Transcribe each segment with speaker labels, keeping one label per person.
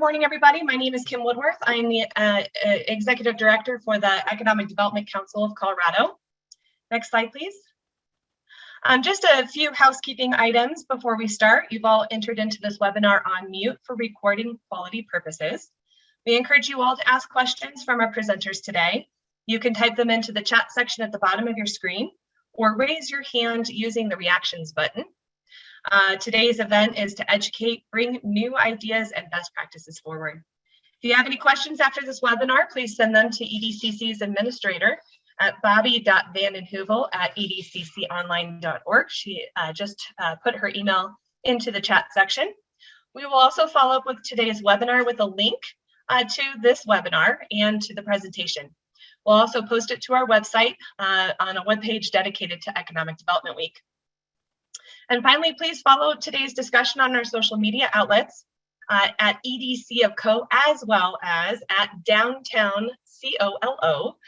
Speaker 1: morning, everybody. My name is Kim Woodworth. I'm the Executive Director for the Economic Development Council of Colorado. Next slide, please. Just a few housekeeping items before we start. You've all entered into this webinar on mute for recording quality purposes. We encourage you all to ask questions from our presenters today. You can type them into the chat section at the bottom of your screen or raise your hand using the reactions button. Today's event is to educate, bring new ideas and best practices forward. If you have any questions after this webinar, please send them to EDCC's administrator at bobby.vandenheuvel@edcconline.org. She just put her email into the chat section. We will also follow up with today's webinar with a link to this webinar and to the presentation. We'll also post it to our website on a webpage dedicated to Economic Development Week. And finally, please follow today's discussion on our social media outlets at EDC of Co, as well as at Downtown COLO.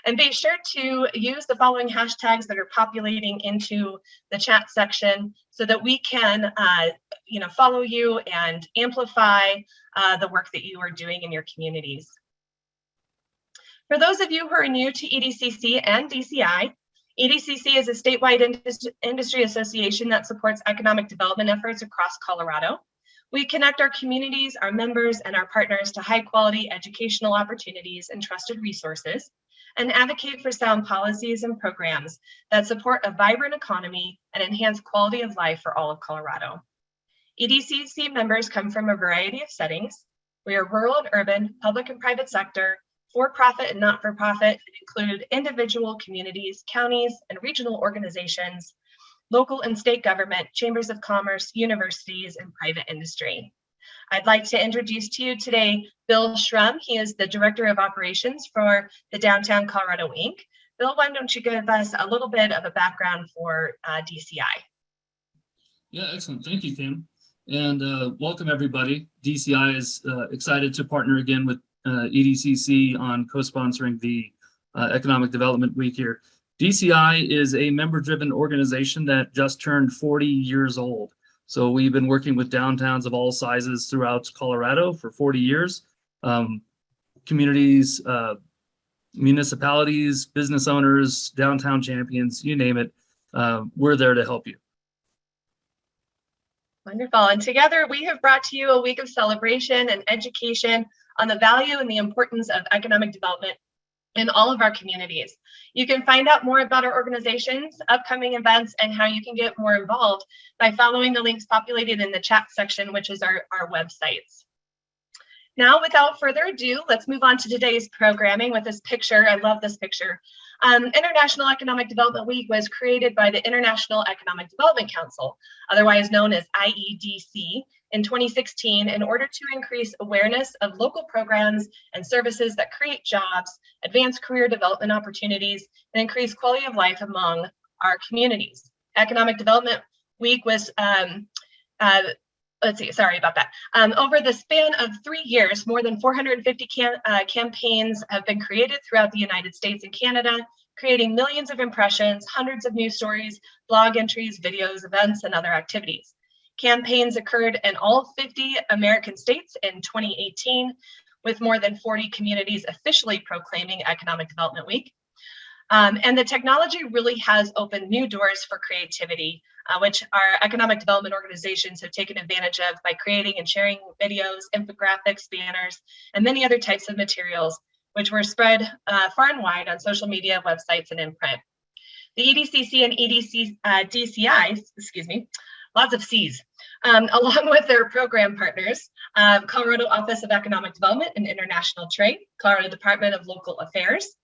Speaker 1: And be sure to use the following hashtags that are populating into the chat section so that we can follow you and amplify the work that you are doing in your communities. For those of you who are new to EDCC and DCI, EDCC is a statewide industry association that supports economic development efforts across Colorado. We connect our communities, our members, and our partners to high-quality educational opportunities and trusted resources, and advocate for sound policies and programs that support a vibrant economy and enhance quality of life for all of Colorado. EDCC members come from a variety of settings. We are rural and urban, public and private sector, for-profit and not-for-profit, include individual communities, counties, and regional organizations, local and state government, chambers of commerce, universities, and private industry. I'd like to introduce to you today Bill Shrum. He is the Director of Operations for the Downtown Colorado Inc. Bill, why don't you give us a little bit of a background for DCI?
Speaker 2: Yeah, excellent. Thank you, Kim. And welcome, everybody. DCI is excited to partner again with EDCC on co-sponsoring the Economic Development Week here. DCI is a member-driven organization that just turned 40 years old. So we've been working with downtowns of all sizes throughout Colorado for 40 years. Communities, municipalities, business owners, downtown champions, you name it, we're there to help you.
Speaker 1: Wonderful. And together we have brought to you a week of celebration and education on the value and the importance of economic development in all of our communities. You can find out more about our organizations, upcoming events, and how you can get more involved by following the links populated in the chat section, which is our websites. Now, without further ado, let's move on to today's programming with this picture. I love this picture. International Economic Development Week was created by the International Economic Development Council, otherwise known as IEDC, in 2016 in order to increase awareness of local programs and services that create jobs, advance career development opportunities, and increase quality of life among our communities. Economic Development Week was over the span of 3 years, more than 450 campaigns have been created throughout the United States and Canada, creating millions of impressions, hundreds of news stories, blog entries, videos, events, and other activities. Campaigns occurred in all 50 American states in 2018, with more than 40 communities officially proclaiming Economic Development Week. And the technology really has opened new doors for creativity, which our economic development organizations have taken advantage of by creating and sharing videos, infographics, banners, and many other types of materials, which were spread far and wide on social media, websites, and in print. The EDCC and DCI, lots of C's, along with their program partners, Colorado Office of Economic Development and International Trade, Colorado Department of Local Affairs,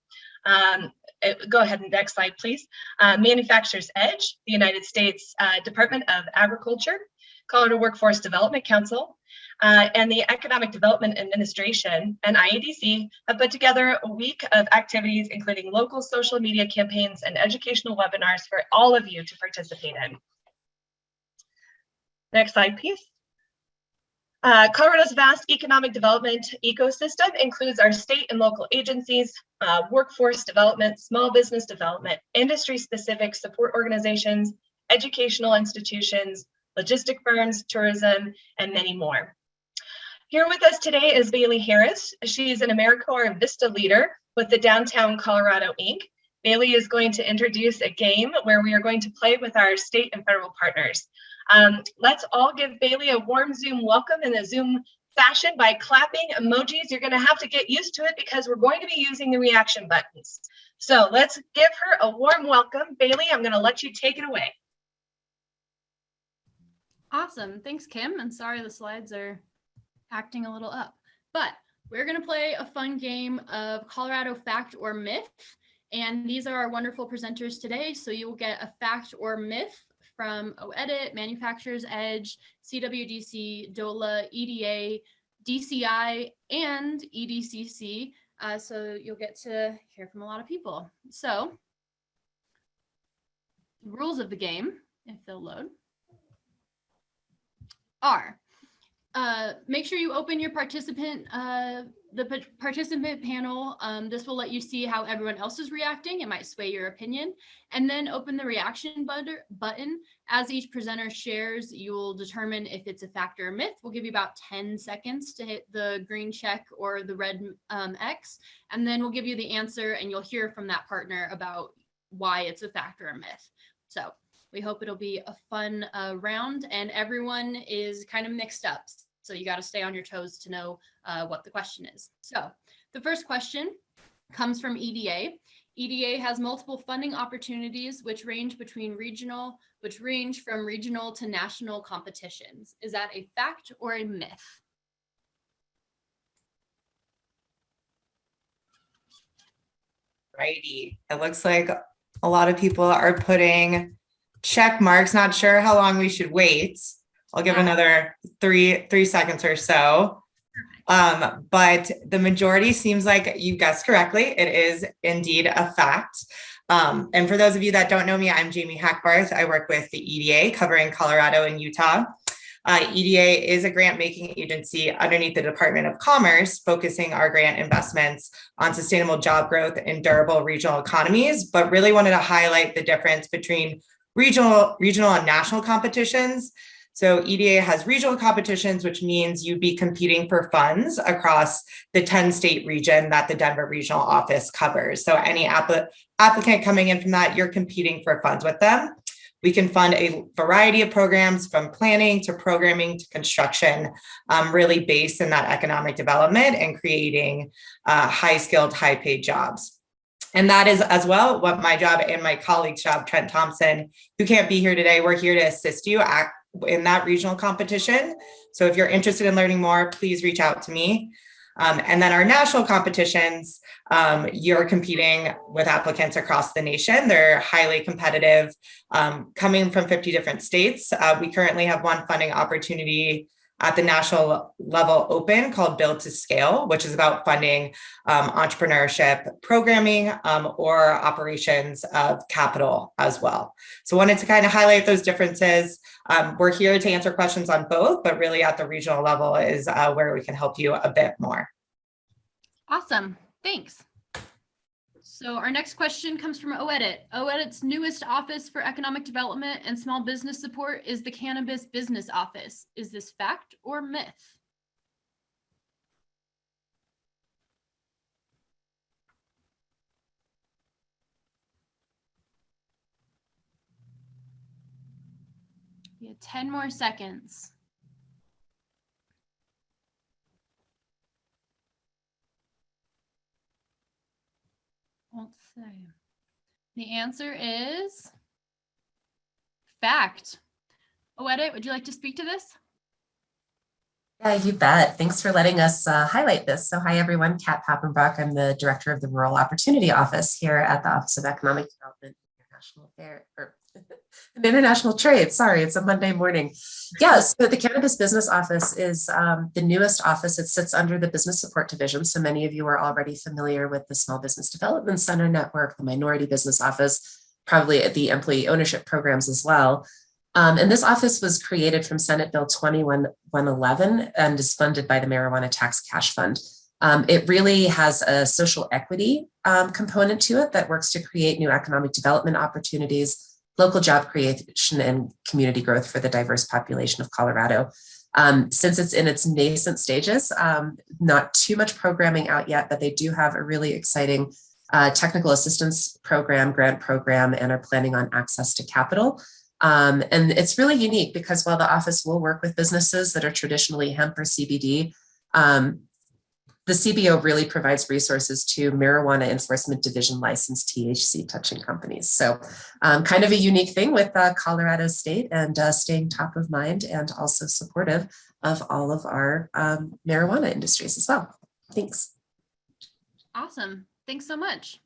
Speaker 1: go ahead and next slide, please. Manufacturers Edge, the United States Department of Agriculture, Colorado Workforce Development Council, and the Economic Development Administration and IEDC have put together a week of activities, including local social media campaigns and educational webinars for all of you to participate in. Next slide, please. Colorado's vast economic development ecosystem includes our state and local agencies, workforce development, small business development, industry-specific support organizations, educational institutions, logistic firms, tourism, and many more. Here with us today is Bailey Harris. She's an AmeriCorps Vista leader with the Downtown Colorado Inc. Bailey is going to introduce a game where we are going to play with our state and federal partners. Let's all give Bailey a warm Zoom welcome in a Zoom fashion by clapping emojis. You're going to have to get used to it because we're going to be using the reaction buttons. So let's give her a warm welcome. Bailey, I'm going to let you take it away.
Speaker 3: Awesome. Thanks, Kim. And sorry the slides are acting a little up, but we're going to play a fun game of Colorado Fact or Myth. And these are our wonderful presenters today. So you will get a fact or myth from OEdit, Manufacturer's Edge, CWDC, DOLA, EDA, DCI, and EDCC. So you'll get to hear from a lot of people. So the rules of the game, if they'll load, are make sure you open your participant panel. This will let you see how everyone else is reacting. It might sway your opinion. And then open the reaction button. As each presenter shares, you will determine if it's a fact or a myth. We'll give you about 10 seconds to hit the green check or the red X. And then we'll give you the answer and you'll hear from that partner about why it's a fact or a myth. So we hope it'll be a fun round, and everyone is kind of mixed up. So you got to stay on your toes to know what the question is. So the first question comes from EDA. EDA has multiple funding opportunities which range from regional to national competitions. Is that a fact or a myth?
Speaker 4: Righty. It looks like a lot of people are putting check marks. Not sure how long we should wait. I'll give another three seconds or so. But the majority seems like you guessed correctly. It is indeed a fact. And for those of you that don't know me, I'm Jamie Hackbarth. I work with the EDA covering Colorado and Utah. EDA is a grant making agency underneath the Department of Commerce, focusing our grant investments on sustainable job growth in durable regional economies, but really wanted to highlight the difference between regional and national competitions. So EDA has regional competitions, which means you'd be competing for funds across the 10-state region that the Denver regional office covers. So any applicant coming in from that, you're competing for funds with them. We can fund a variety of programs from planning to programming to construction, really based in that economic development and creating high-skilled, high-paid jobs. And that is as well what my job and my colleague's job, Trent Thompson, who can't be here today. We're here to assist you in that regional competition. So if you're interested in learning more, please reach out to me. And then our national competitions, you're competing with applicants across the nation. They're highly competitive, coming from 50 different states. We currently have one funding opportunity at the national level open called Build to Scale, which is about funding entrepreneurship programming or operations of capital as well. So wanted to kind of highlight those differences. We're here to answer questions on both, but really at the regional level is where we can help you a bit more.
Speaker 3: Awesome, thanks. So our next question comes from OEdit. OEdit's newest office for economic development and small business support is the Cannabis Business Office. Is this fact or myth? We have 10 more seconds. Let's see. The answer is fact. OEdit, would you like to speak to this?
Speaker 5: Yeah, you bet. Thanks for letting us highlight this. So hi, everyone. Kat Pappenbrock. I'm the director of the Rural Opportunity Office here at the Office of Economic Development and International Affairs, or International Trade. Sorry, it's a Monday morning. Yes, so the Cannabis Business Office is the newest office. It sits under the Business Support Division. So many of you are already familiar with the Small Business Development Center Network, the Minority Business Office, probably the employee ownership programs as well. And this office was created from Senate Bill 2111 and is funded by the Marijuana Tax Cash Fund. It really has a social equity component to it that works to create new economic development opportunities, local job creation, and community growth for the diverse population of Colorado. Since it's in its nascent stages, not too much programming out yet, but they do have a really exciting technical assistance program, grant program, and are planning on access to capital. And it's really unique because while the office will work with businesses that are traditionally hemp or CBD, the CBO really provides resources to Marijuana Enforcement Division licensed THC touching companies. So kind of a unique thing with Colorado State, and staying top of mind and also supportive of all of our marijuana industries as well. Thanks.
Speaker 3: Awesome. Thanks so much.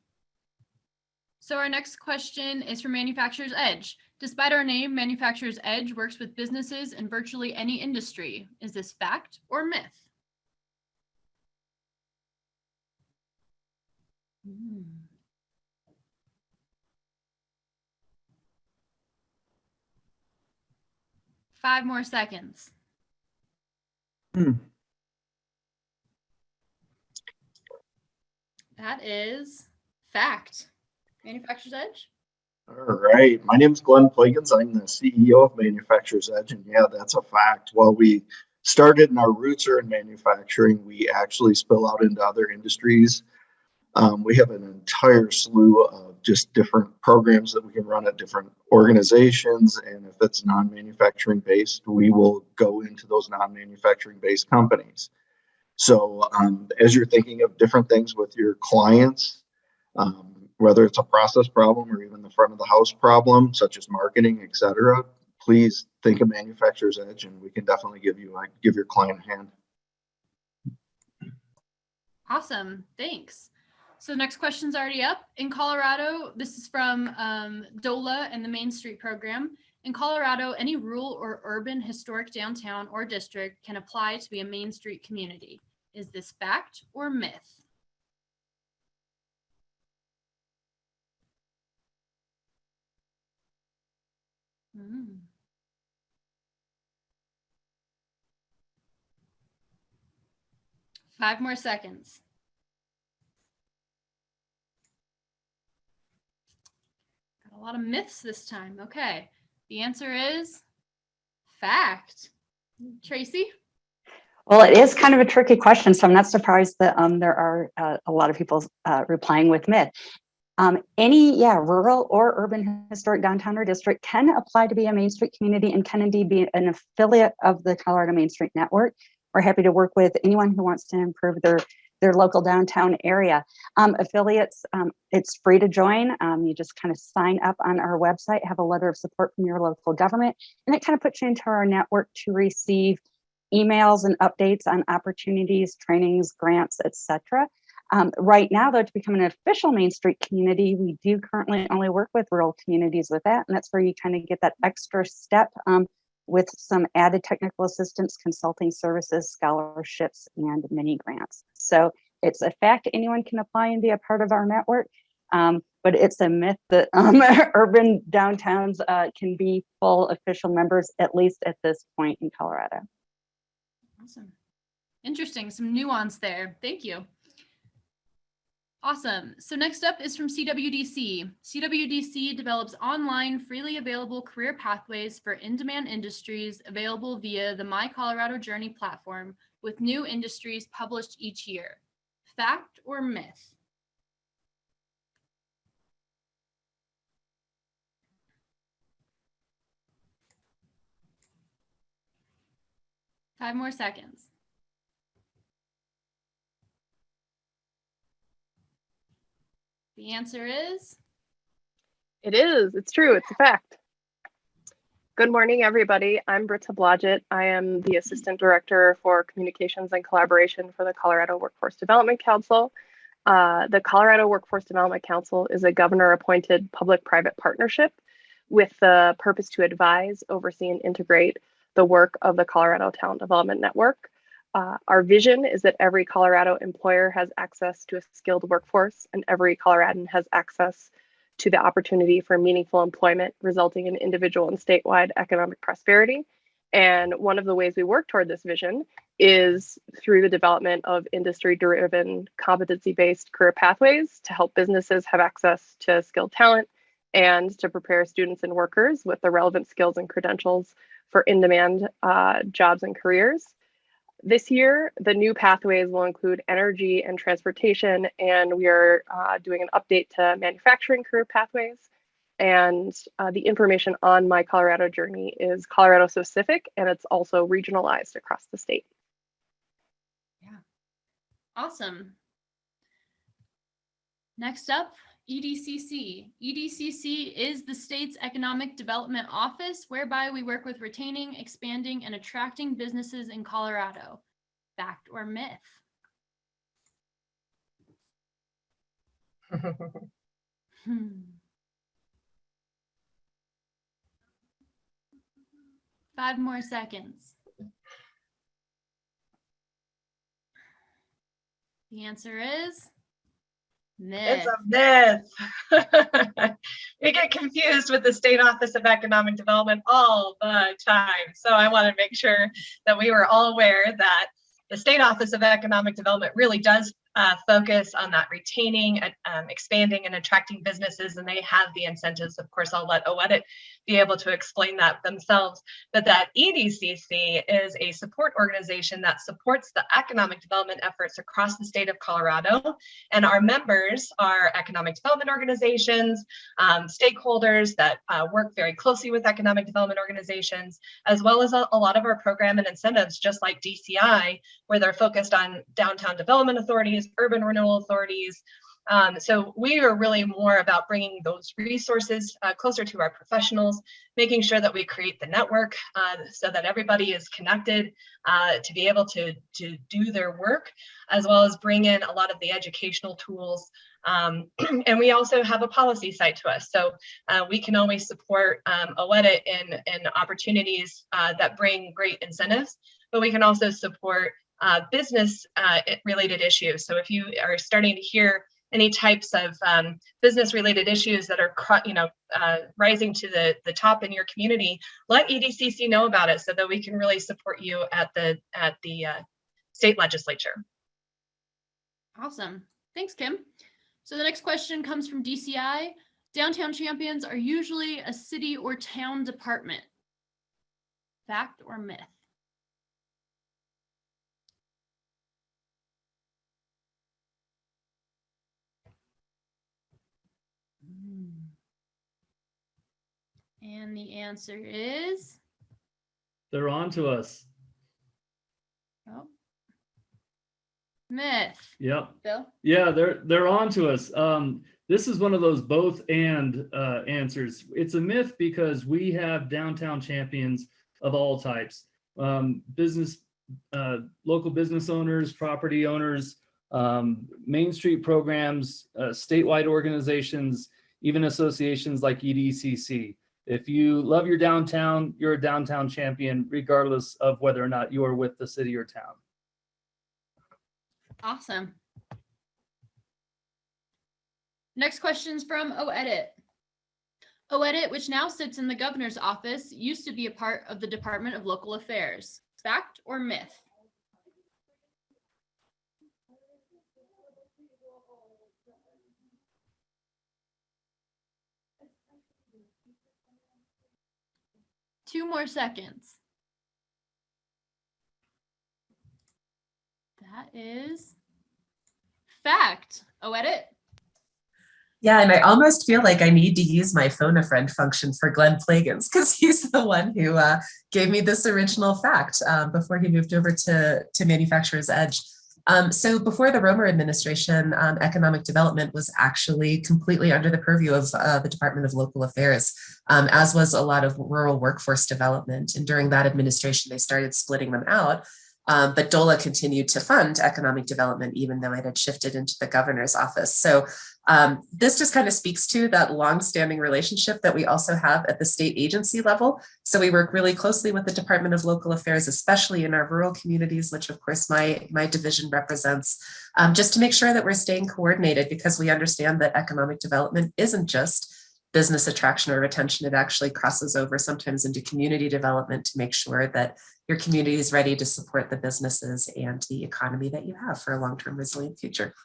Speaker 3: So our next question is from Manufacturer's Edge. Despite our name, Manufacturer's Edge works with businesses in virtually any industry. Is this fact or myth? 5 more seconds. That is fact. Manufacturer's Edge.
Speaker 6: All right. My name is Glenn Pliggins. I'm the CEO of Manufacturer's Edge. And yeah, that's a fact. While we started and our roots are in manufacturing, we actually spill out into other industries. We have an entire slew of just different programs that we can run at different organizations. And if it's non-manufacturing based, we will go into those non-manufacturing based companies. So as you're thinking of different things with your clients, whether it's a process problem or even the front of the house problem, such as marketing, et cetera, please think of Manufacturer's Edge, and we can definitely give your client a hand.
Speaker 3: Awesome. Thanks. So next question's already up. In Colorado, this is from DOLA and the Main Street program. In Colorado, any rural or urban historic downtown or district can apply to be a Main Street community. Is this fact or myth? Mm. 5 more seconds. Got a lot of myths this time. Okay. The answer is fact. Tracy?
Speaker 7: Well, it is kind of a tricky question, so I'm not surprised that there are a lot of people replying with myth. Any rural or urban historic downtown or district can apply to be a Main Street community and can indeed be an affiliate of the Colorado Main Street Network. We're happy to work with anyone who wants to improve their local downtown area. Affiliates, it's free to join. You just kind of sign up on our website, have a letter of support from your local government, and it kind of puts you into our network to receive emails and updates on opportunities, trainings, grants, etc. Right now, though, to become an official Main Street community, we do currently only work with rural communities with that, and that's where you kind of get that extra step with some added technical assistance, consulting services, scholarships, and mini grants. So it's a fact anyone can apply and be a part of our network, but it's a myth that urban downtowns can be full official members, at least at this point in Colorado.
Speaker 3: Awesome. Interesting. Some nuance there. Thank you. Awesome. So next up is from CWDC. CWDC develops online, freely available career pathways for in-demand industries available via the My Colorado Journey platform, with new industries published each year. Fact or myth? Five more seconds. The answer is?
Speaker 8: It is. It's true. It's a fact. Good morning, everybody. I'm Britta Blodgett. I am the Assistant Director for Communications and Collaboration for the Colorado Workforce Development Council. The Colorado Workforce Development Council is a governor-appointed public-private partnership with the purpose to advise, oversee, and integrate the work of the Colorado Talent Development Network. Our vision is that every Colorado employer has access to a skilled workforce, and every Coloradan has access to the opportunity for meaningful employment, resulting in individual and statewide economic prosperity. And one of the ways we work toward this vision is through the development of industry-driven, competency-based career pathways to help businesses have access to skilled talent and to prepare students and workers with the relevant skills and credentials for in-demand jobs and careers. This year, the new pathways will include energy and transportation, and we are doing an update to manufacturing career pathways. And the information on My Colorado Journey is Colorado specific, and it's also regionalized across the state.
Speaker 3: Yeah, awesome. Next up, EDCC. EDCC is the state's economic development office, whereby we work with retaining, expanding, and attracting businesses in Colorado. Fact or myth? 5 more seconds. The answer is myth.
Speaker 1: It's a myth. We get confused with the State Office of Economic Development all the time. So I want to make sure that we were all aware that the State Office of Economic Development really does focus on that retaining, expanding, and attracting businesses, and they have the incentives. Of course, I'll let OEDIT be able to explain that themselves, but that EDCC is a support organization that supports the economic development efforts across the state of Colorado, and our members are economic development organizations, stakeholders that work very closely with economic development organizations, as well as a lot of our program and incentives, just like DCI, where they're focused on downtown development authorities, urban renewal authorities. So we are really more about bringing those resources closer to our professionals, making sure that we create the network so that everybody is connected to be able to do their work, as well as bring in a lot of the educational tools. And we also have a policy side to us. So we can always support OEDIT in opportunities that bring great incentives, but we can also support business related issues. So if you are starting to hear any types of business related issues that are rising to the top in your community, let EDCC know about it so that we can really support you at the state legislature.
Speaker 3: Awesome. Thanks, Kim. So the next question comes from DCI. Downtown champions are usually a city or town department. Fact or myth? And the answer is?
Speaker 2: They're on to us.
Speaker 3: Oh. Myth.
Speaker 2: Yep.
Speaker 3: Bill?
Speaker 2: Yeah, they're on to us. This is one of those both and answers. It's a myth because we have downtown champions of all types. Business, local business owners, property owners, Main Street programs, statewide organizations, even associations like EDCC. If you love your downtown, you're a downtown champion, regardless of whether or not you are with the city or town.
Speaker 3: Awesome. Next question's from OEDIT. OEDIT, which now sits in the governor's office, used to be a part of the Department of Local Affairs. Fact or myth? Two more seconds. That is fact. OEDIT.
Speaker 5: Yeah, and I almost feel like I need to use my phone a friend function for Glenn Plagans because he's the one who gave me this original fact before he moved over to Manufacturer's Edge. So before the Romer administration, economic development was actually completely under the purview of the Department of Local Affairs, as was a lot of rural workforce development. And during that administration, they started splitting them out. But DOLA continued to fund economic development, even though it had shifted into the governor's office. So this just kind of speaks to that longstanding relationship that we also have at the state agency level. So we work really closely with the Department of Local Affairs, especially in our rural communities, which of course my division represents, just to make sure that we're staying coordinated, because we understand that economic development isn't just business attraction or retention. It actually crosses over sometimes into community development to make sure that your community is ready to support the businesses and the economy that you have for a long-term resilient future.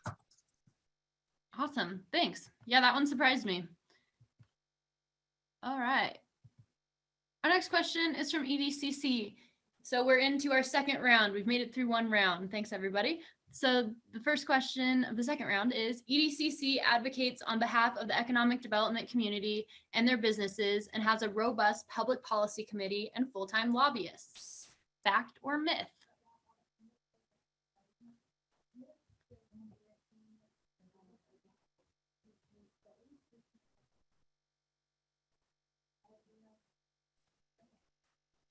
Speaker 3: Awesome. Thanks. Yeah, that one surprised me. All right. Our next question is from EDCC. So we're into our second round. We've made it through one round. Thanks, everybody. So the first question of the second round is, EDCC advocates on behalf of the economic development community and their businesses and has a robust public policy committee and full-time lobbyists. Fact or myth?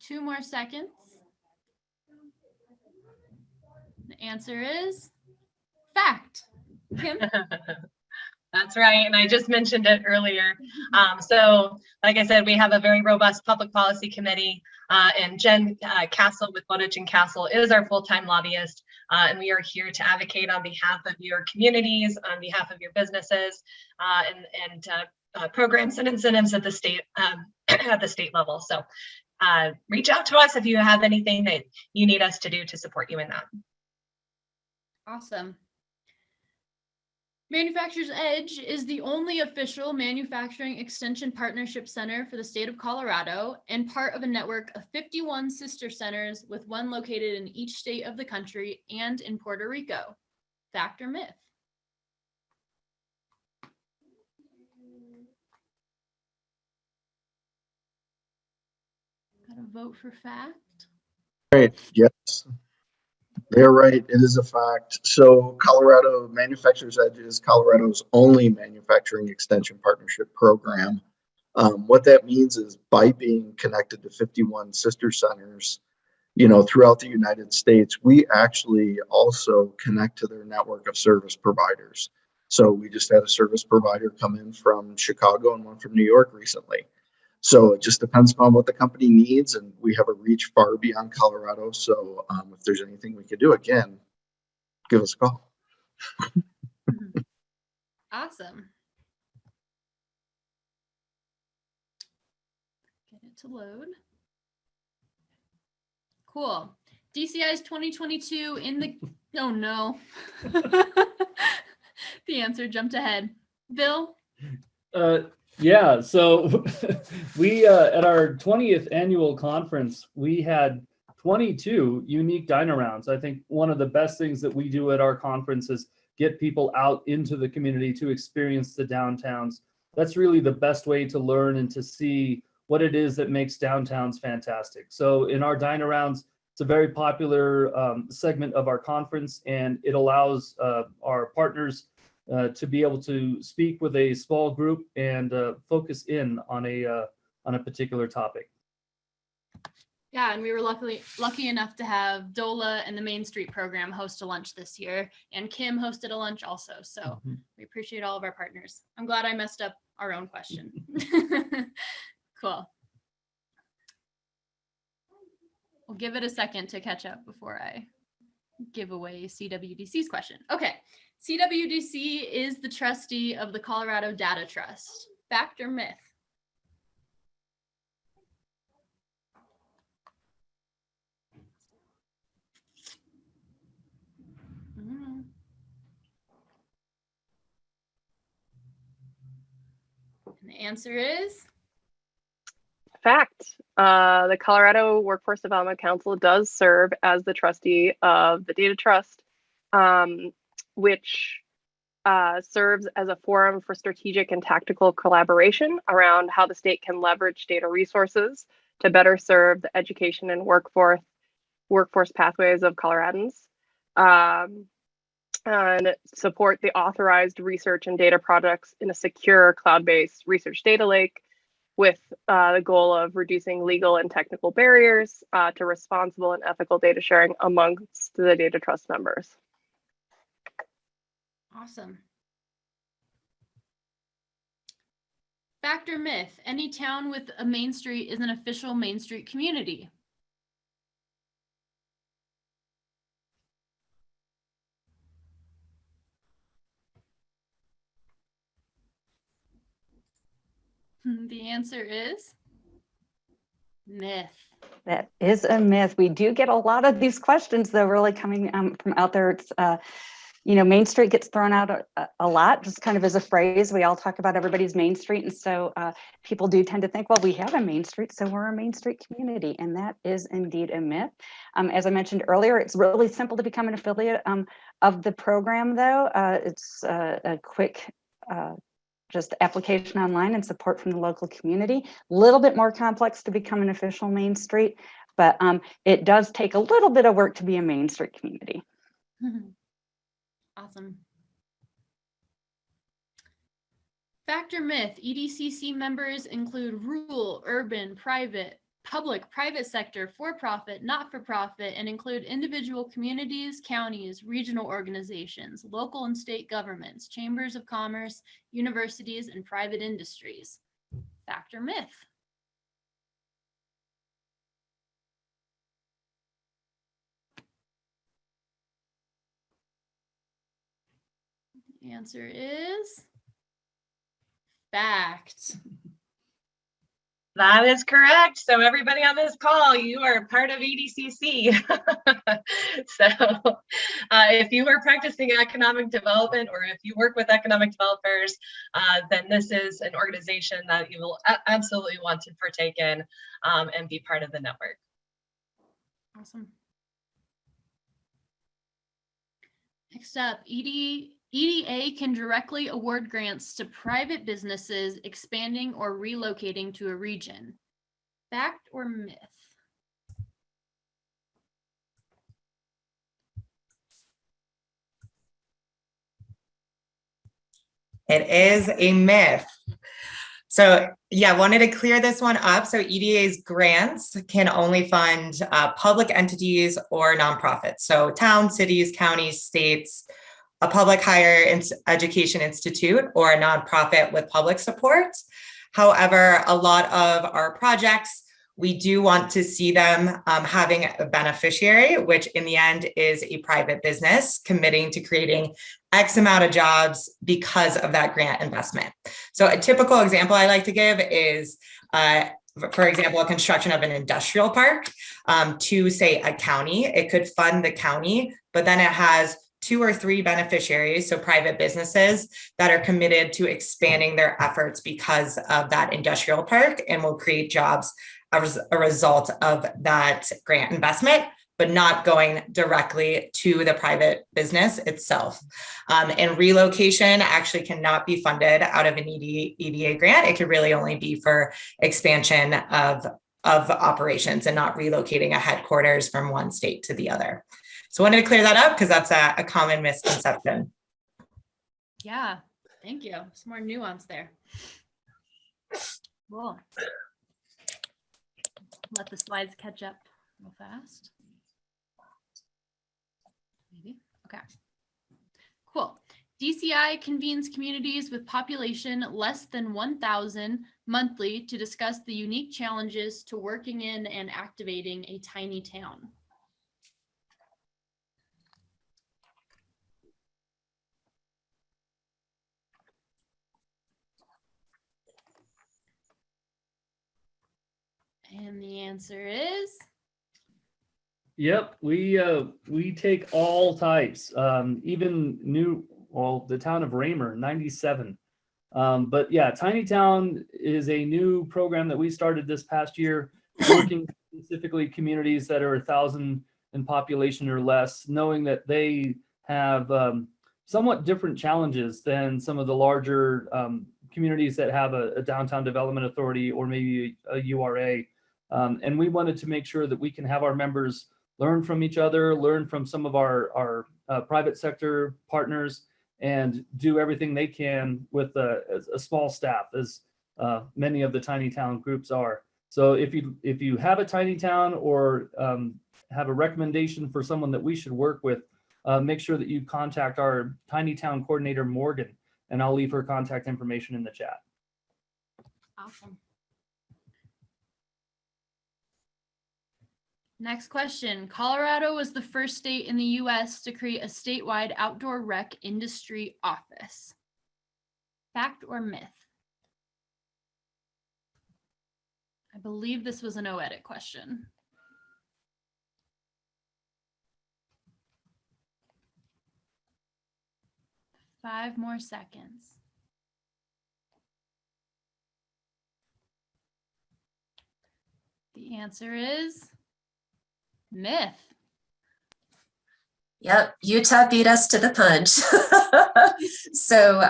Speaker 3: Two more seconds. The answer is fact. Kim?
Speaker 1: That's right. And I just mentioned it earlier. So like I said, we have a very robust public policy committee, and Jen Castle with Bowditch and Castle is our full-time lobbyist. And we are here to advocate on behalf of your communities, on behalf of your businesses, and programs and incentives at the state level. So reach out to us if you have anything that you need us to do to support you in that.
Speaker 3: Awesome. Manufacturers Edge is the only official manufacturing extension partnership center for the state of Colorado and part of a network of 51 sister centers, with one located in each state of the country and in Puerto Rico. Fact or myth? Gotta vote for fact.
Speaker 6: Right. Yes. They're right. It is a fact. So Colorado Manufacturers Edge is Colorado's only manufacturing extension partnership program. What that means is, by being connected to 51 sister centers, throughout the United States, we actually also connect to their network of service providers. So we just had a service provider come in from Chicago and one from New York recently. So it just depends upon what the company needs, and we have a reach far beyond Colorado. So if there's anything we could do, again, give us a call.
Speaker 3: Awesome. Get it to load. Cool. DCI's 2022 in the, oh no. The answer jumped ahead. Bill?
Speaker 2: Yeah, so we at our 20th annual conference, we had 22 unique dine arounds. I think one of the best things that we do at our conference is get people out into the community to experience the downtowns. That's really the best way to learn and to see what it is that makes downtowns fantastic. So in our dine arounds, it's a very popular segment of our conference, and it allows our partners to be able to speak with a small group and focus in on a particular topic.
Speaker 3: Yeah, and we were lucky enough to have DOLA and the Main Street program host a lunch this year, and Kim hosted a lunch also. So we appreciate all of our partners. I'm glad I messed up our own question. Cool. We'll give it a second to catch up before I give away CWDC's question. Okay. CWDC is the trustee of the Colorado Data Trust. Fact or myth? And the answer is
Speaker 8: fact. The Colorado Workforce Development Council does serve as the trustee of the Data Trust, which serves as a forum for strategic and tactical collaboration around how the state can leverage data resources to better serve the education and workforce pathways of Coloradans, and support the authorized research and data projects in a secure cloud-based research data lake, with the goal of reducing legal and technical barriers to responsible and ethical data sharing amongst the Data Trust members.
Speaker 3: awesome. Fact or myth? Any town with a Main Street is an official Main Street community. The answer is myth.
Speaker 7: That is a myth. We do get a lot of these questions, though, really coming from out there. It's Main Street gets thrown out a lot, just kind of as a phrase. We all talk about everybody's Main Street. And so people do tend to think, well, we have a Main Street, so we're a Main Street community. And that is indeed a myth. As I mentioned earlier, it's really simple to become an affiliate of the program, though. It's a quick just application online and support from the local community. A little bit more complex to become an official Main Street, but it does take a little bit of work to be a Main Street community.
Speaker 3: Awesome. Fact or myth, EDCC members include rural, urban, private, public, private sector, for-profit, not-for-profit, and include individual communities, counties, regional organizations, local and state governments, chambers of commerce, universities, and private industries. Fact or myth? The answer is fact.
Speaker 1: That is correct. So everybody on this call, you are part of EDCC. So if you are practicing economic development or if you work with economic developers, then this is an organization that you will absolutely want to partake in and be part of the network.
Speaker 3: Awesome. Next up, EDA can directly award grants to private businesses expanding or relocating to a region. Fact or myth?
Speaker 4: It is a myth. So yeah, wanted to clear this one up. So EDA's grants can only fund public entities or nonprofits. So towns, cities, counties, states, a public higher education institute, or a nonprofit with public support. However, a lot of our projects, we do want to see them having a beneficiary, which in the end is a private business committing to creating X amount of jobs because of that grant investment. So a typical example I like to give is, for example, a construction of an industrial park to say a county. It could fund the county, but then it has 2 or 3 beneficiaries, so private businesses that are committed to expanding their efforts because of that industrial park and will create jobs as a result of that grant investment, but not going directly to the private business itself. And relocation actually cannot be funded out of an EDA grant. It could really only be for expansion of operations and not relocating a headquarters from one state to the other. So I wanted to clear that up because that's a common misconception.
Speaker 3: Yeah, thank you. Some more nuance there. Cool. Let the slides catch up real fast. Maybe. Okay. Cool. DCI convenes communities with population less than 1,000 monthly to discuss the unique challenges to working in and activating a tiny town. And the answer is?
Speaker 2: Yep, we take all types, even the town of Raymer, 97. But yeah, Tiny Town is a new program that we started this past year, working specifically communities that are 1,000 in population or less, knowing that they have somewhat different challenges than some of the larger communities that have a downtown development authority or maybe a URA. And we wanted to make sure that we can have our members learn from each other, learn from some of our private sector partners, and do everything they can with a small staff, as many of the tiny town groups are. So if you have a tiny town or have a recommendation for someone that we should work with, make sure that you contact our tiny town coordinator, Morgan, and I'll leave her contact information in the chat.
Speaker 3: Awesome. Next question. Colorado was the first state in the US to create a statewide outdoor rec industry office. Fact or myth? I believe this was a no edit question. 5 more seconds. The answer is myth.
Speaker 5: Yep, Utah beat us to the punch. So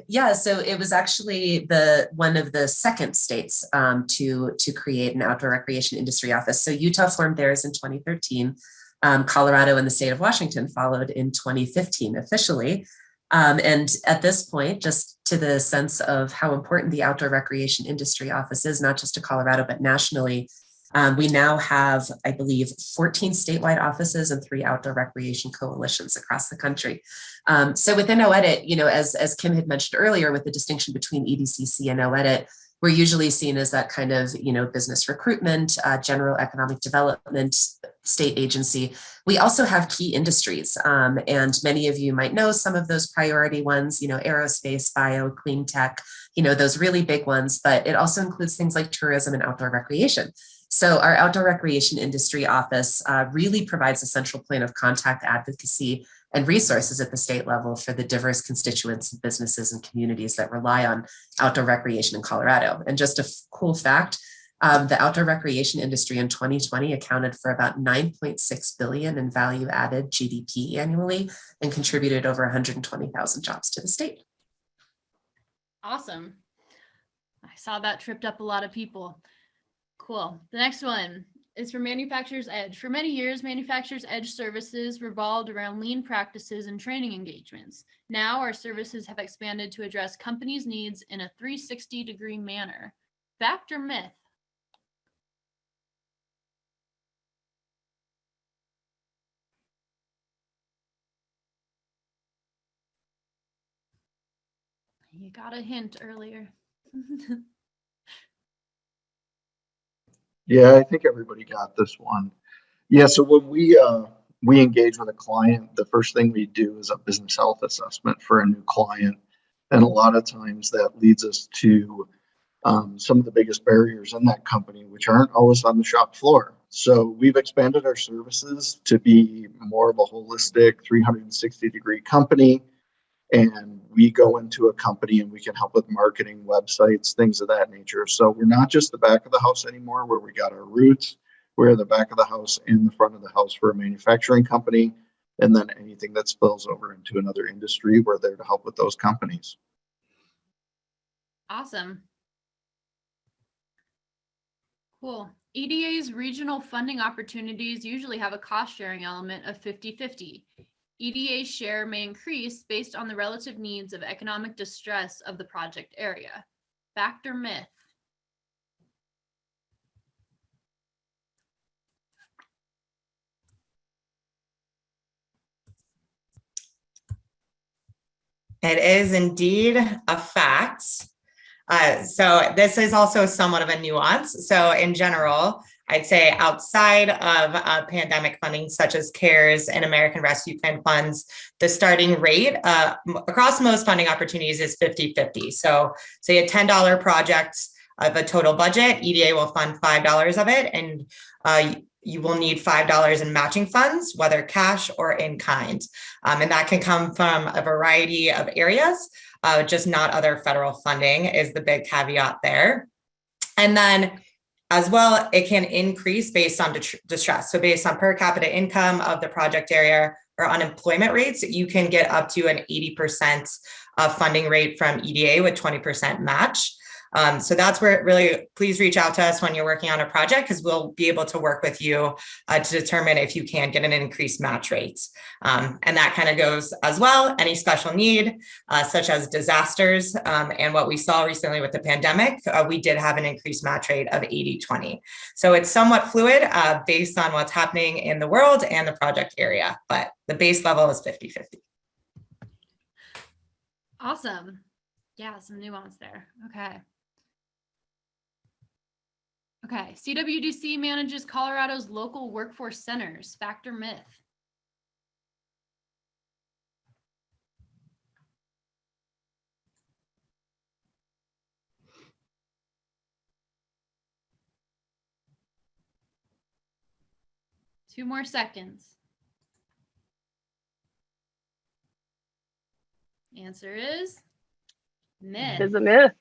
Speaker 5: yeah, so it was actually one of the second states to create an outdoor recreation industry office. So Utah formed theirs in 2013. Colorado and the state of Washington followed in 2015 officially. And at this point, just to the sense of how important the outdoor recreation industry office is, not just to Colorado, but nationally, we now have, I believe, 14 statewide offices and 3 outdoor recreation coalitions across the country. So within OEDIT, you know, as Kim had mentioned earlier, with the distinction between EDCC and OEDIT, we're usually seen as that kind of, you know, business recruitment, general economic development state agency. We also have key industries, and many of you might know some of those priority ones, you know, aerospace, bio, clean tech, you know, those really big ones, but it also includes things like tourism and outdoor recreation. So our outdoor recreation industry office really provides a central point of contact, advocacy, and resources at the state level for the diverse constituents, businesses, and communities that rely on outdoor recreation in Colorado. And just a cool fact, the outdoor recreation industry in 2020 accounted for about 9.6 billion in value added GDP annually and contributed over 120,000 jobs to the state.
Speaker 3: Awesome. I saw that tripped up a lot of people. Cool. The next one is for Manufacturers Edge. For many years, Manufacturers Edge services revolved around lean practices and training engagements. Now our services have expanded to address companies' needs in a 360-degree manner. Fact or myth? You got a hint earlier.
Speaker 6: Yeah, I think everybody got this one. Yeah, so when we engage with a client, the first thing we do is a business health assessment for a new client. And a lot of times that leads us to some of the biggest barriers in that company, which aren't always on the shop floor. So we've expanded our services to be more of a holistic 360-degree company. And we go into a company and we can help with marketing, websites, things of that nature. So we're not just the back of the house anymore where we got our roots. We're the back of the house and the front of the house for a manufacturing company. And then anything that spills over into another industry, we're there to help with those companies.
Speaker 3: Awesome. Cool. EDA's regional funding opportunities usually have a cost sharing element of 50-50. EDA's share may increase based on the relative needs of economic distress of the project area. Fact or myth?
Speaker 4: It is indeed a fact. So this is also somewhat of a nuance. So in general, I'd say outside of pandemic funding, such as CARES and American Rescue Plan funds, the starting rate across most funding opportunities is 50-50. So say a $10 project of a total budget, EDA will fund $5 of it, and you will need $5 in matching funds, whether cash or in kind. And that can come from a variety of areas, just not other federal funding is the big caveat there. And then as well, it can increase based on distress. So based on per capita income of the project area or unemployment rates, you can get up to an 80% funding rate from EDA with 20% match. So that's where it really, please reach out to us when you're working on a project, because we'll be able to work with you to determine if you can get an increased match rate. And that kind of goes as well, any special need, such as disasters. And what we saw recently with the pandemic, we did have an increased match rate of 80-20. So it's somewhat fluid based on what's happening in the world and the project area, but the base level is 50-50.
Speaker 3: Awesome. Yeah, some nuance there. Okay. Okay, CWDC manages Colorado's local workforce centers. Fact or myth? Two more seconds. Answer is myth.
Speaker 8: It is a myth.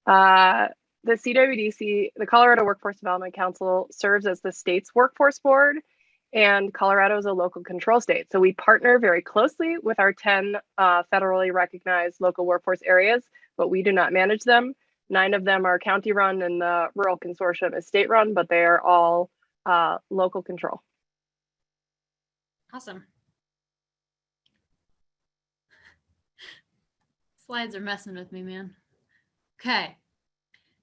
Speaker 8: The CWDC, the Colorado Workforce Development Council, serves as the state's workforce board, and Colorado is a local control state. So we partner very closely with our 10 federally recognized local workforce areas, but we do not manage them. 9 of them are county run, and the rural consortium is state run, but they are all local control.
Speaker 3: Awesome. Slides are messing with me, man. Okay.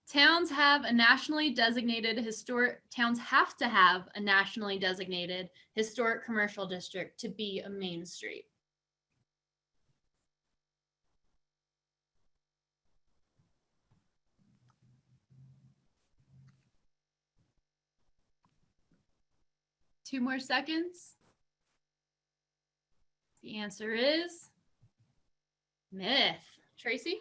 Speaker 3: Towns have to have a nationally designated historic commercial district to be a main street. Two more seconds. The answer is myth. Tracy?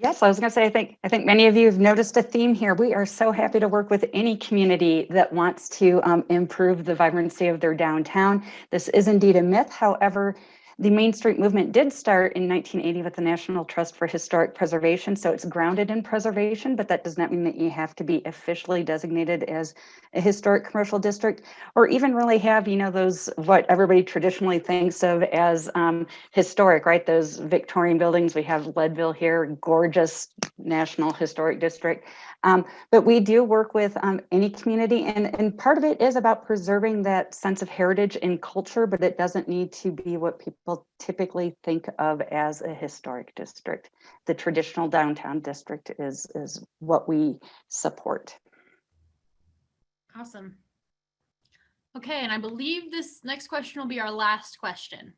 Speaker 7: Yes, I was going to say, I think many of you have noticed a theme here. We are so happy to work with any community that wants to improve the vibrancy of their downtown. This is indeed a myth. However, the Main Street movement did start in 1980 with the National Trust for Historic Preservation. So it's grounded in preservation, but that does not mean that you have to be officially designated as a historic commercial district, or even really have, you know, those, what everybody traditionally thinks of as historic, right? Those Victorian buildings. We have Leadville here, gorgeous National Historic District. But we do work with any community, and part of it is about preserving that sense of heritage and culture, but it doesn't need to be what people typically think of as a historic district. The traditional downtown district is what we support.
Speaker 3: Awesome. Okay, and I believe this next question will be our last question.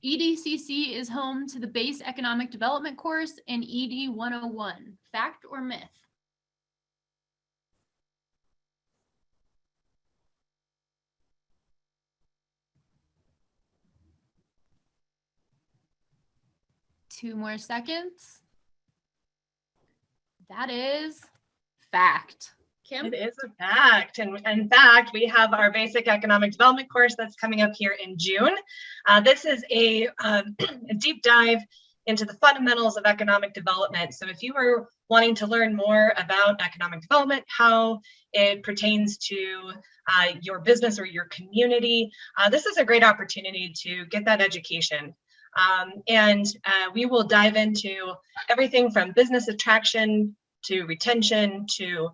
Speaker 3: EDCC is home to the Base Economic Development course and ED 101. Fact or myth? Two more seconds. That is fact. Kim?
Speaker 1: It is a fact. And in fact, we have our basic economic development course that's coming up here in June. This is a deep dive into the fundamentals of economic development. So if you are wanting to learn more about economic development, how it pertains to your business or your community, this is a great opportunity to get that education. We will dive into everything from business attraction to retention to,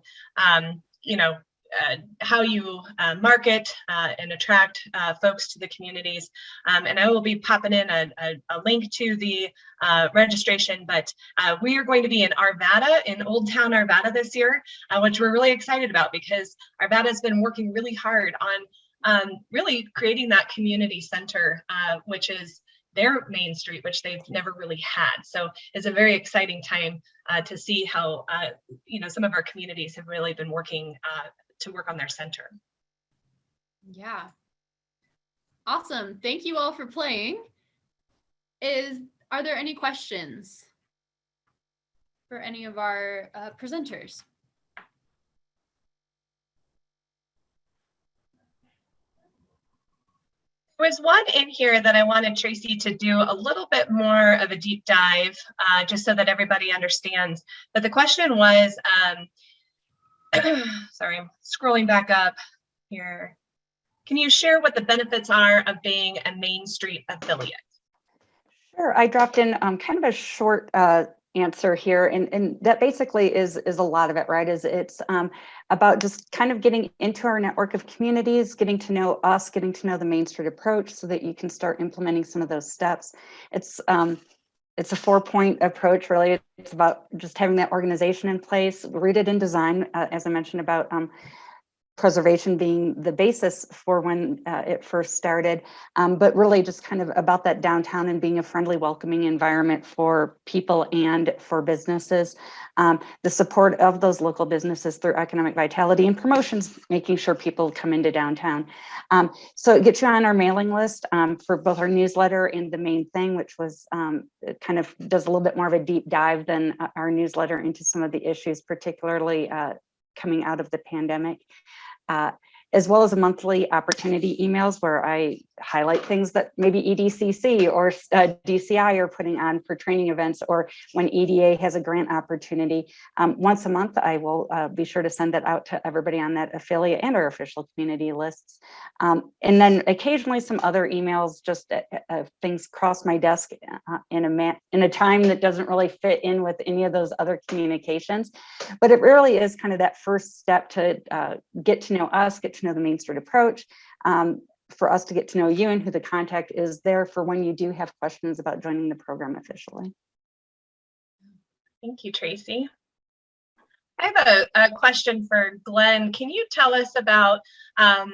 Speaker 1: how you market and attract folks to the communities. And I will be popping in a link to the registration, but we are going to be in Arvada, in Old Town Arvada this year, which we're really excited about because Arvada has been working really hard on really creating that community center, which is their main street, which they've never really had. So it's a very exciting time to see how, some of our communities have really been working to work on their center.
Speaker 3: Yeah. Awesome. Thank you all for playing. Are there any questions for any of our presenters?
Speaker 1: There was one in here that I wanted Tracy to do a little bit more of a deep dive, just so that everybody understands. But the question was, sorry, I'm scrolling back up here. Can you share what the benefits are of being a Main Street affiliate?
Speaker 7: Sure, I dropped in kind of a short answer here, and that basically is a lot of it, right? It's about just kind of getting into our network of communities, getting to know us, getting to know the Main Street approach so that you can start implementing some of those steps. It's a 4-point approach, really. It's about just having that organization in place, rooted in design, as I mentioned about preservation being the basis for when it first started, but really just kind of about that downtown and being a friendly, welcoming environment for people and for businesses. The support of those local businesses through economic vitality and promotions, making sure people come into downtown. So it gets you on our mailing list for both our newsletter and the main thing, which was it kind of does a little bit more of a deep dive than our newsletter into some of the issues, particularly coming out of the pandemic. As well as a monthly opportunity emails where I highlight things that maybe EDCC or DCI are putting on for training events, or when EDA has a grant opportunity. Once a month, I will be sure to send that out to everybody on that affiliate and our official community lists. And then occasionally some other emails, just things cross my desk in a time that doesn't really fit in with any of those other communications. But it really is kind of that first step to get to know us, get to know the Main Street approach, for us to get to know you and who the contact is there for when you do have questions about joining the program officially.
Speaker 1: Thank you, Tracy. I have a question for Glenn. Can you tell us about, I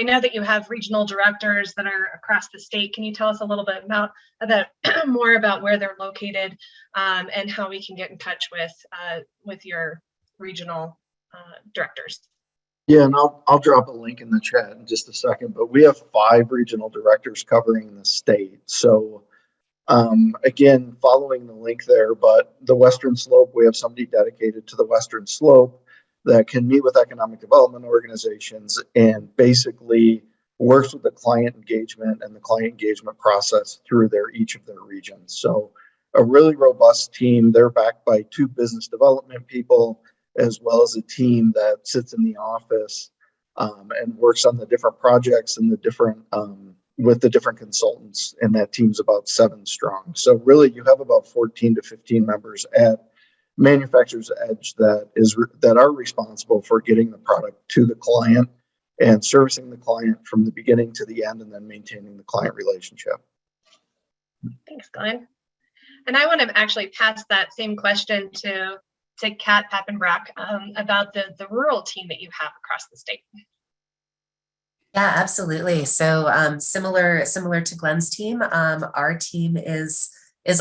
Speaker 1: know that you have regional directors that are across the state. Can you tell us a little bit about more about where they're located, and how we can get in touch with your regional directors?
Speaker 6: Yeah, and I'll drop a link in the chat in just a second, but we have 5 regional directors covering the state. So again, following the link there, but the Western Slope, we have somebody dedicated to the Western Slope that can meet with economic development organizations and basically works with the client engagement and the client engagement process through each of their regions. So a really robust team. They're backed by 2 business development people, as well as a team that sits in the office and works on the different projects and the different with the different consultants, and that team's about 7 strong. So really you have about 14 to 15 members at Manufacturers Edge that are responsible for getting the product to the client and servicing the client from the beginning to the end, and then maintaining the client relationship.
Speaker 1: Thanks, Glenn. And I want to actually pass that same question to Kat Pappenbrock about the rural team that you have across the state.
Speaker 5: Yeah, absolutely. So similar to Glenn's team, our team is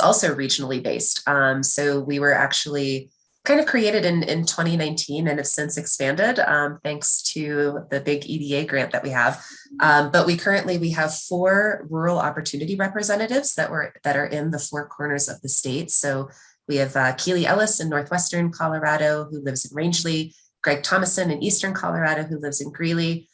Speaker 5: also regionally based. So we were actually kind of created in 2019 and have since expanded thanks to the big EDA grant that we have. But we have 4 rural opportunity representatives that are in the 4 corners of the state. So we have Keely Ellis in Northwestern Colorado, who lives in Rangeley, Greg Thomason in Eastern Colorado, who lives in Greeley.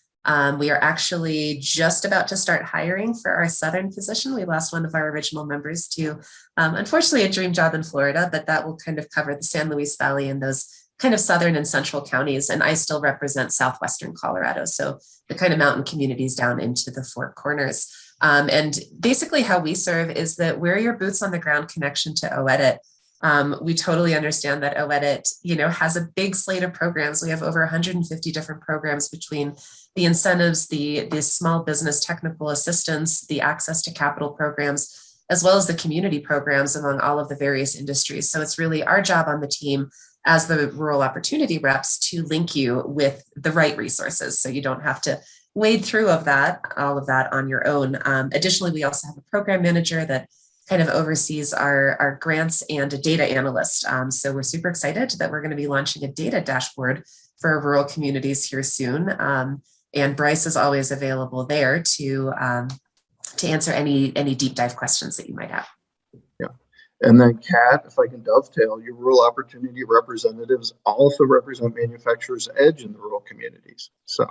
Speaker 5: We are actually just about to start hiring for our Southern position. We lost one of our original members to, unfortunately, a dream job in Florida, but that will kind of cover the San Luis Valley and those kind of southern and central counties. And I still represent Southwestern Colorado, so the kind of mountain communities down into the 4 corners. And basically how we serve is that we're your boots on the ground connection to OEDIT. We totally understand that OEDIT, has a big slate of programs. We have over 150 different programs between the incentives, the small business technical assistance, the access to capital programs, as well as the community programs among all of the various industries. So it's really our job on the team as the rural opportunity reps to link you with the right resources, so you don't have to wade through all of that on your own. Additionally, we also have a program manager that kind of oversees our grants and a data analyst. So we're super excited that we're going to be launching a data dashboard for rural communities here soon. And Bryce is always available there to answer any deep dive questions that you might have.
Speaker 6: Yeah. And then Kat, if I can dovetail, your rural opportunity representatives also represent Manufacturers Edge in the rural communities. So.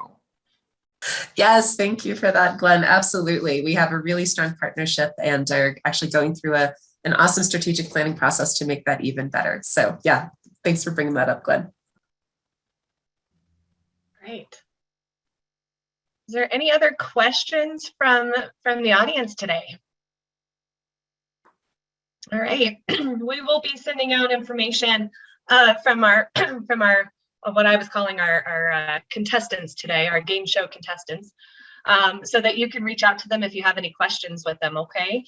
Speaker 5: Yes, thank you for that, Glenn. Absolutely. We have a really strong partnership and are actually going through an awesome strategic planning process to make that even better. So yeah, thanks for bringing that up, Glenn.
Speaker 1: Great. Is there any other questions from the audience today? All right, we will be sending out information from our what I was calling our contestants today, our game show contestants, so that you can reach out to them if you have any questions with them, okay?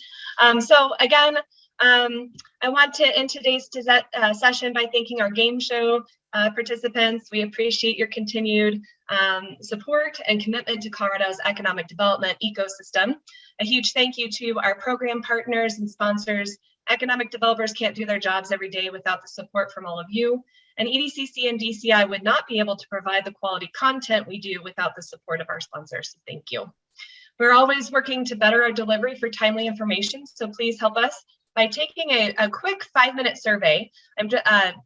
Speaker 1: So again, I want to end today's session by thanking our game show participants. We appreciate your continued support and commitment to Colorado's economic development ecosystem. A huge thank you to our program partners and sponsors. Economic developers can't do their jobs every day without the support from all of you. And EDCC and DCI would not be able to provide the quality content we do without the support of our sponsors. So thank you. We're always working to better our delivery for timely information, so please help us by taking a quick 5-minute survey.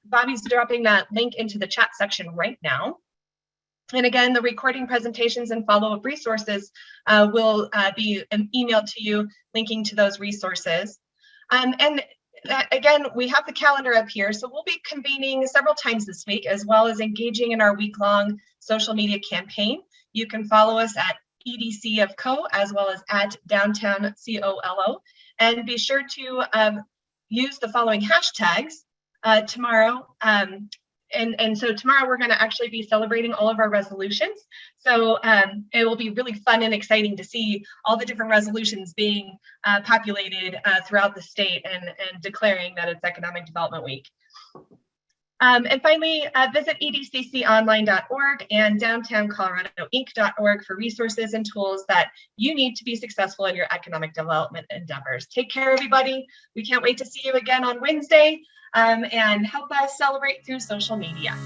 Speaker 1: Bobby's dropping that link into the chat section right now. And again, the recording presentations and follow-up resources will be emailed to you, linking to those resources. Again, we have the calendar up here, so we'll be convening several times this week, as well as engaging in our week-long social media campaign. You can follow us at EDC of Co, as well as at Downtown COLO, and be sure to use the following hashtags tomorrow. And so tomorrow we're going to actually be celebrating all of our resolutions. So it will be really fun and exciting to see all the different resolutions being populated throughout the state and declaring that it's Economic Development Week. And finally, visit edcconline.org and downtowncoloradoinc.org for resources and tools that you need to be successful in your economic development endeavors. Take care, everybody. We can't wait to see you again on Wednesday and help us celebrate through social media.